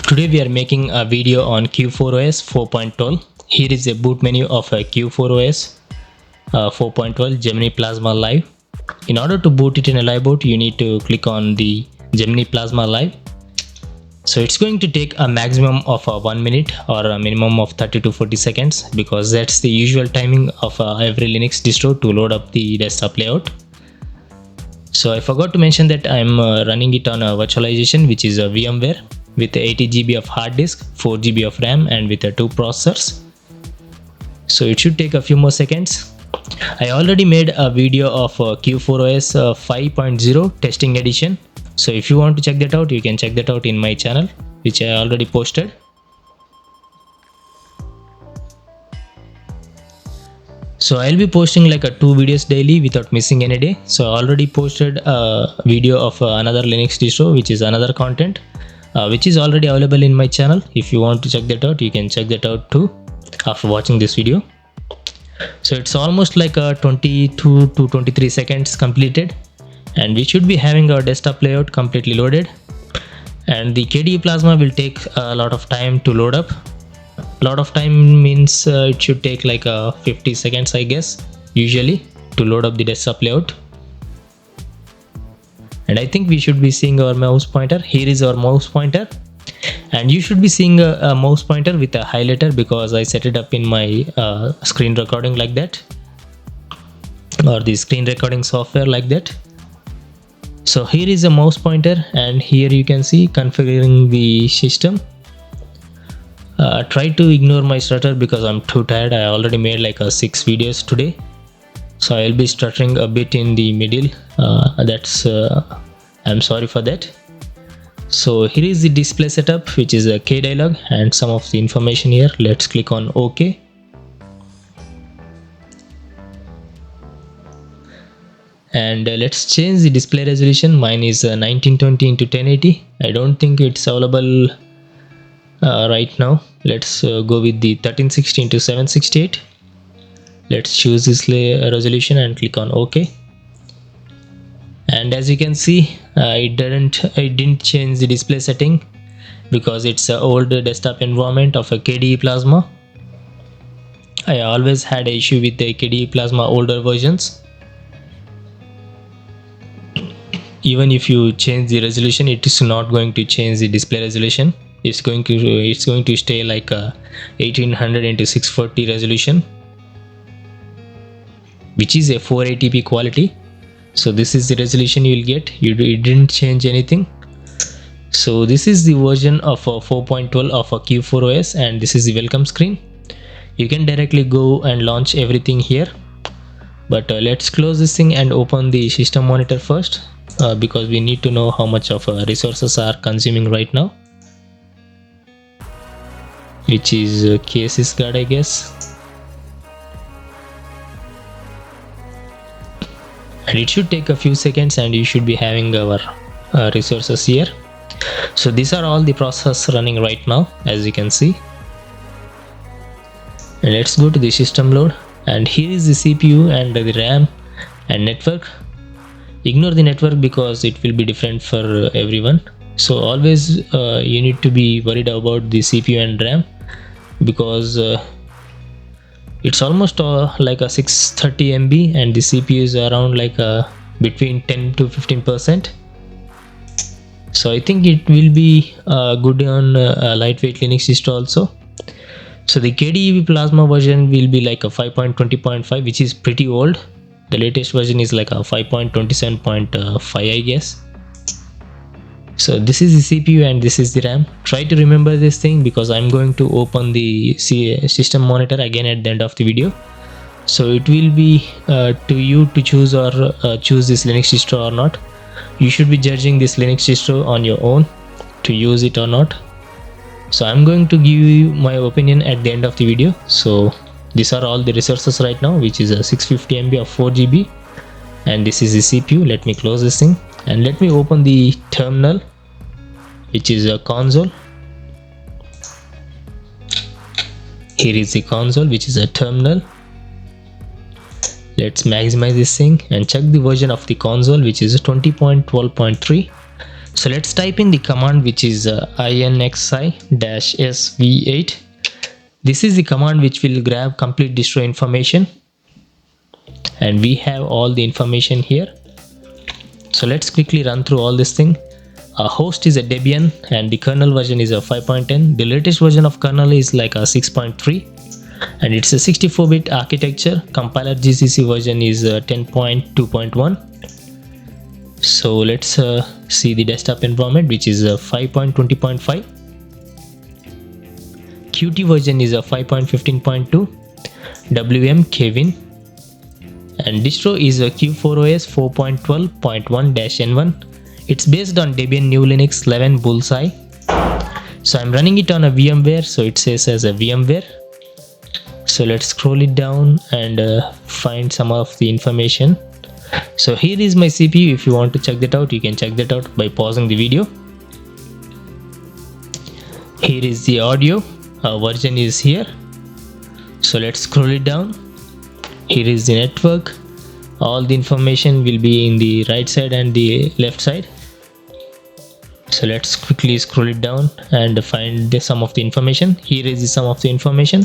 Today we are making a video on Q4OS 4.12. Here is a boot menu of a Q4OS 4.12 Gemini Plasma Live. In order to boot it in a live boot, you need to click on the Gemini Plasma Live. So it's going to take a maximum of 1 minute or a minimum of 30 to 40 seconds because that's the usual timing of every Linux distro to load up the desktop layout. So I forgot to mention that I'm running it on a virtualization, which is a VMware with 80 GB of hard disk, 4 GB of RAM and with 2 processors. So it should take a few more seconds. I already made a video of Q4OS 5.0 testing edition. So if you want to check that out, you can check that out in my channel, which I already posted. So I'll be posting like 2 videos daily without missing any day. So I already posted a video of another Linux distro, which is another content, which is already available in my channel. If you want to check that out, you can check that out too after watching this video. So it's almost like 22 to 23 seconds completed, and we should be having our desktop layout completely loaded. And the KDE Plasma will take a lot of time to load up. A lot of time means it should take like 50 seconds, I guess, usually, to load up the desktop layout. And I think we should be seeing our mouse pointer. Here is our mouse pointer, and you should be seeing a mouse pointer with a highlighter because I set it up in my screen recording like that, or the screen recording software like that. So here is a mouse pointer, and here you can see configuring the system. Try to ignore my stutter because I'm too tired. I already made like 6 videos today, so I'll be stuttering a bit in the middle. I'm sorry for that. So here is the display setup, which is a K dialog and some of the information here. Let's click on OK. And let's change the display resolution. Mine is 1920 into 1080. I don't think it's available right now. Let's go with the 1360 into 768. Let's choose this resolution and click on OK. And as you can see, it didn't change the display setting because it's an old desktop environment of a KDE Plasma. I always had an issue with the KDE Plasma older versions. Even if you change the resolution, it is not going to change the display resolution. It's going to stay like 1800 into 640 resolution, which is a 480p quality. So this is the resolution you will get. It didn't change anything. So this is the version of 4.12 of a Q4OS, and this is the welcome screen. You can directly go and launch everything here, but let's close this thing and open the system monitor first, because we need to know how much of resources are consuming right now, which is KSysGuard, I guess. And it should take a few seconds, and you should be having our resources here. So these are all the processes running right now, as you can see. And let's go to the system load, and here is the CPU and the RAM and network. Ignore the network because it will be different for everyone. So always you need to be worried about the CPU and RAM because it's almost like a 630 MB, and the CPU is around like between 10 to 15%. So I think it will be good on a lightweight Linux distro also. So the KDE Plasma version will be like a 5.20.5, which is pretty old. The latest version is like a 5.27.5, I guess. So this is the CPU and this is the RAM. Try to remember this thing because I'm going to open the system monitor again at the end of the video. So it will be to you to choose or choose this Linux distro or not. You should be judging this Linux distro on your own to use it or not. So I'm going to give you my opinion at the end of the video. So these are all the resources right now, which is a 650 MB of 4 GB, and this is the CPU. Let me close this thing and let me open the terminal, which is a console. Here is the console, which is a terminal. Let's maximize this thing and check the version of the console, which is 20.12.3. So let's type in the command, which is inxi-sv8. This is the command which will grab complete distro information, and we have all the information here. So let's quickly run through all this thing. Our host is a Debian and the kernel version is a 5.10. The latest version of kernel is like a 6.3 and it's a 64-bit architecture. Compiler GCC version is 10.2.1. So let's see the desktop environment, which is 5.20.5. Qt version is a 5.15.2. WM Kevin, and distro is a Q4OS 4.12.1-N1. It's based on Debian GNU Linux 11 Bullseye. So I'm running it on a VMware, so it says as a VMware. So let's scroll it down and find some of the information. So here is my CPU. If you want to check that out, you can check that out by pausing the video. Here is the audio. Our version is here. So let's scroll it down. Here is the network. All the information will be in the right side and the left side. So let's quickly scroll it down and find some of the information. Here is some of the information.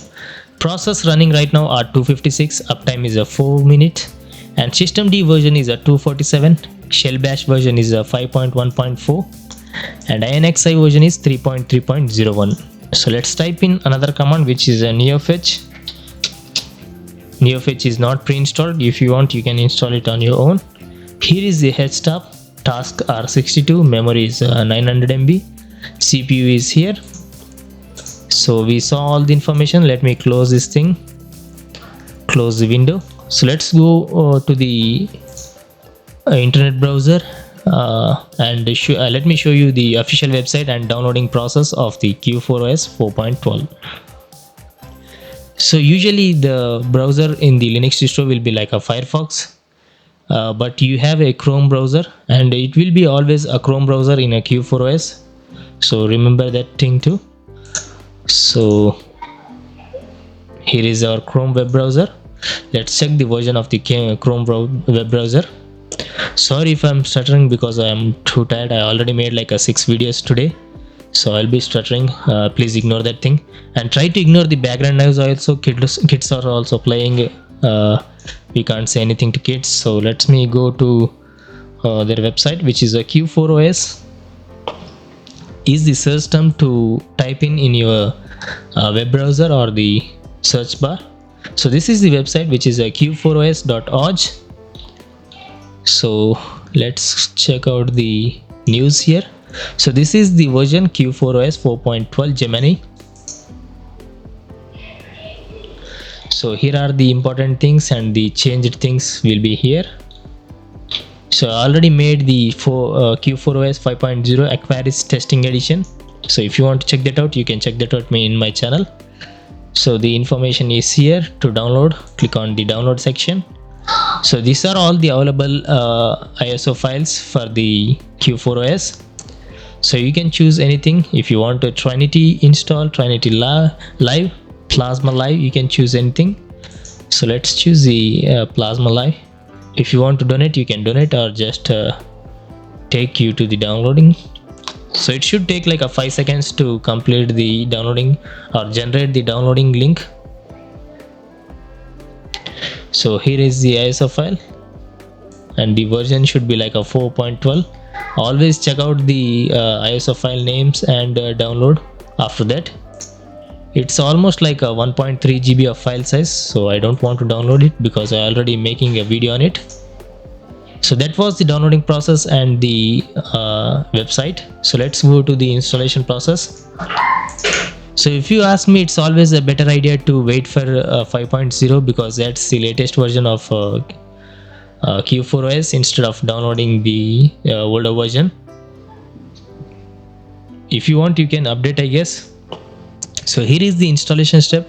Process running right now are 256. Uptime is a 4 minutes. And systemd version is a 247. Shell bash version is a 5.1.4. And inxi version is 3.3.01. So let's type in another command, which is a neofetch. Neofetch is not pre-installed. If you want, you can install it on your own. Here is the headstop. Task are 62. Memory is 900 MB. CPU is here. So we saw all the information. Let me close this thing. Close the window. So let's go to the internet browser and let me show you the official website and downloading process of the Q4OS 4.12. So usually the browser in the Linux distro will be like a Firefox, but you have a Chrome browser and it will be always a Chrome browser in a Q4OS. So remember that thing too. So here is our Chrome web browser. Let's check the version of the Chrome web browser. Sorry if I'm stuttering because I am too tired. I already made like 6 videos today, so I'll be stuttering. Please ignore that thing and try to ignore the background noise. Also kids are also playing. We can't say anything to kids, so let me go to their website, which is a Q4OS. Is the search term to type in your web browser or the search bar. So this is the website, which is a q4os.org. So let's check out the news here. So this is the version Q4OS 4.12 Gemini. So here are the important things and the changed things will be here. So I already made the Q4OS 5.0 Aquarius testing edition. So if you want to check that out, you can check that out in my channel. So the information is here to download. Click on the download section. So these are all the available ISO files for the Q4OS. So you can choose anything. If you want to Trinity install, Trinity Live, Plasma Live, you can choose anything. So let's choose the Plasma Live. If you want to donate, you can donate or just take you to the downloading. So it should take like 5 seconds to complete the downloading or generate the downloading link. So here is the ISO file and the version should be like a 4.12. Always check out the ISO file names and download after that. It's almost like a 1.3 GB of file size, so I don't want to download it because I already making a video on it. So that was the downloading process and the website. So let's go to the installation process. So if you ask me, it's always a better idea to wait for 5.0 because that's the latest version of Q4OS instead of downloading the older version. If you want, you can update, I guess. So here is the installation step.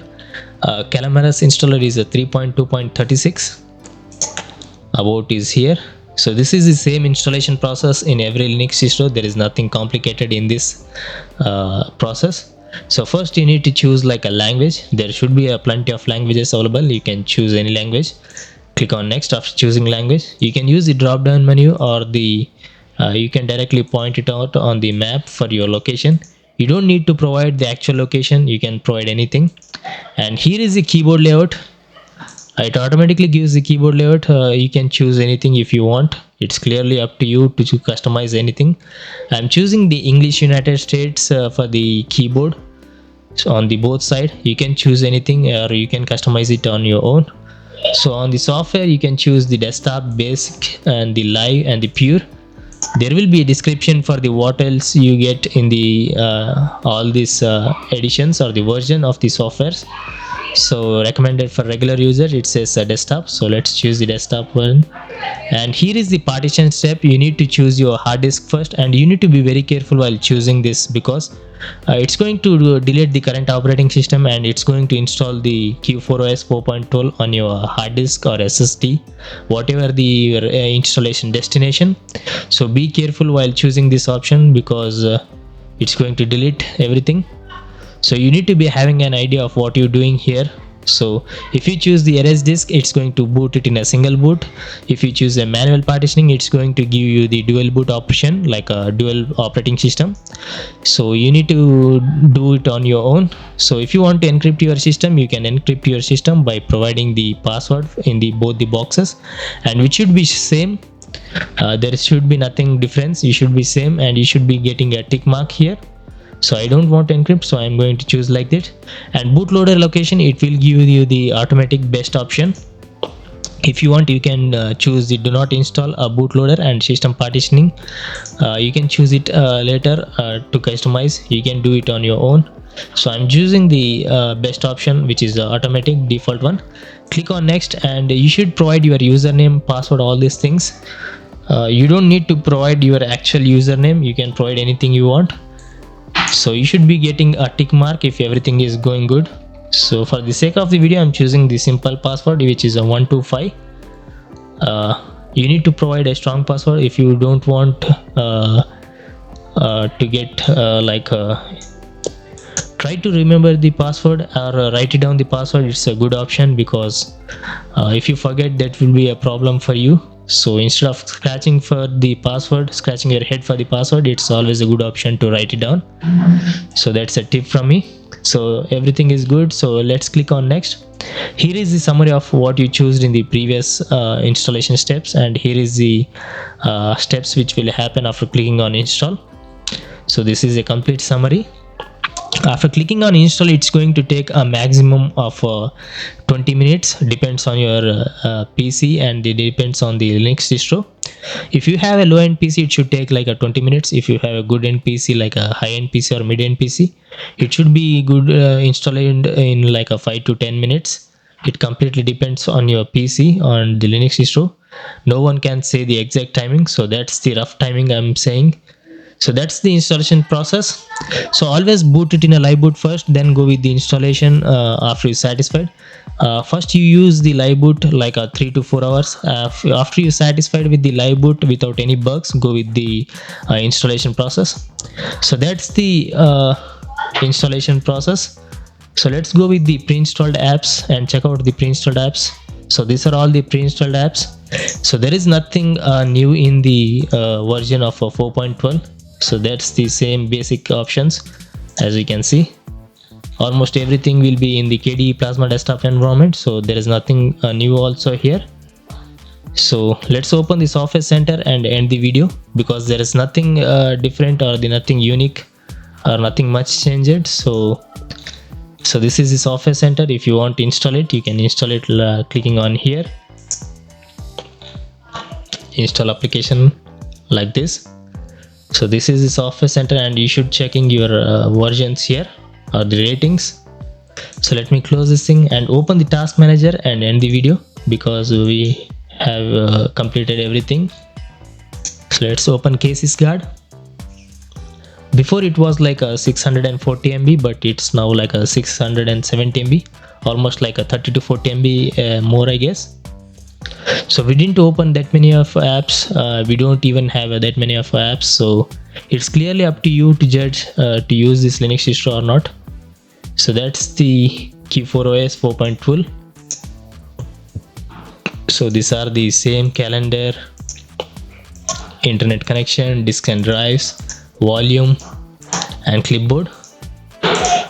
Calamares installer is a 3.2.36. About is here. So this is the same installation process in every Linux distro. There is nothing complicated in this process. So first you need to choose like a language. There should be plenty of languages available. You can choose any language. Click on next. After choosing language, you can use the drop down menu or the You can directly point it out on the map for your location. You don't need to provide the actual location, you can provide anything. And here is the keyboard layout. It automatically gives the keyboard layout. You can choose anything if you want. It's clearly up to you to customize anything. I'm choosing the English United States for the keyboard. So on the both side you can choose anything, or you can customize it on your own. So on the software you can choose the desktop, basic, and the live, and the pure. There will be a description for the what else you get in the all these editions or the version of the softwares. So recommended for regular user, it says desktop, so let's choose the desktop one. And here is the partition step. You need to choose your hard disk first, and you need to be very careful while choosing this, because it's going to delete the current operating system, and it's going to install the Q4OS 4.12 on your hard disk or SSD, whatever the installation destination. So be careful while choosing this option, because it's going to delete everything. So you need to be having an idea of what you're doing here. So if you choose the erase disk, it's going to boot it in a single boot. If you choose a manual partitioning, it's going to give you the dual boot option, like a dual operating system. So you need to do it on your own. So if you want to encrypt your system, you can encrypt your system by providing the password in the both the boxes, and which should be same. There should be nothing difference. You should be same, and you should be getting a tick mark here. So I don't want to encrypt, so I'm going to choose like that. And bootloader location, it will give you the automatic best option. If you want, you can choose the do not install a bootloader and system partitioning. You can choose it later to customize. You can do it on your own. So I'm choosing the best option, which is the automatic default one. Click on next, and you should provide your username, password, all these things. You don't need to provide your actual username. You can provide anything you want. So you should be getting a tick mark if everything is going good. So for the sake of the video, I'm choosing the simple password, which is a 125. You need to provide a strong password if you don't want to get try to remember the password, or write it down the password. It's a good option, because if you forget, that will be a problem for you. So instead of scratching for the password, scratching your head for the password, it's always a good option to write it down. So that's a tip from me. So everything is good, so let's click on next. Here is the summary of what you chose in the previous installation steps, and here is the steps which will happen after clicking on install. So this is a complete summary. After clicking on install, it's going to take a maximum of 20 minutes, depends on your PC, and it depends on the Linux distro. If you have a low end PC, it should take like a 20 minutes. If you have a good end PC, like a high end PC or mid end PC, it should be good installed in like a 5 to 10 minutes. It completely depends on your PC, on the Linux distro. No one can say the exact timing, so that's the rough timing I'm saying. So that's the installation process. So always boot it in a live boot first, then go with the installation after you're satisfied. First you use the live boot like 3 to 4 hours. After you're satisfied with the live boot without any bugs, go with the installation process. So that's the installation process. So let's go with the pre-installed apps and check out the pre-installed apps. So these are all the pre-installed apps. So there is nothing new in the version of 4.12. So that's the same basic options. As you can see, almost everything will be in the KDE Plasma desktop environment, so there is nothing new also here. So let's open the software center and end the video, because there is nothing different, or nothing unique, or nothing much changed. So this is the software center. If you want to install it, you can install it clicking on here, install application, like this. So this is the software center, and you should checking your versions here, or the ratings. So let me close this thing and open the task manager and end the video, because we have completed everything. So let's open cases guard. Before it was like a 640 MB, but it's now like a 670 MB, almost like a 30 to 40 MB more, I guess. So we didn't open that many of apps. We don't even have that many of apps, so it's clearly up to you to judge to use this Linux distro or not. So that's the Q4OS 4.12. So these are the same calendar, internet connection, disk and drives, volume, and clipboard.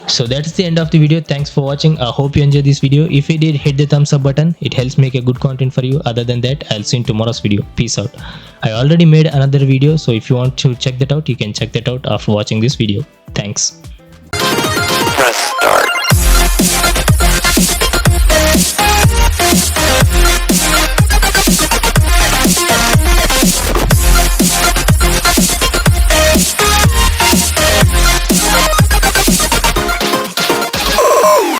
So that's the end of the video. Thanks for watching. I hope you enjoyed this video. If you did, hit the thumbs up button. It helps make a good content for you. Other than that, I'll see you in tomorrow's video. Peace out. I already made another video, so if you want to check that out, you can check that out after watching this video. Thanks.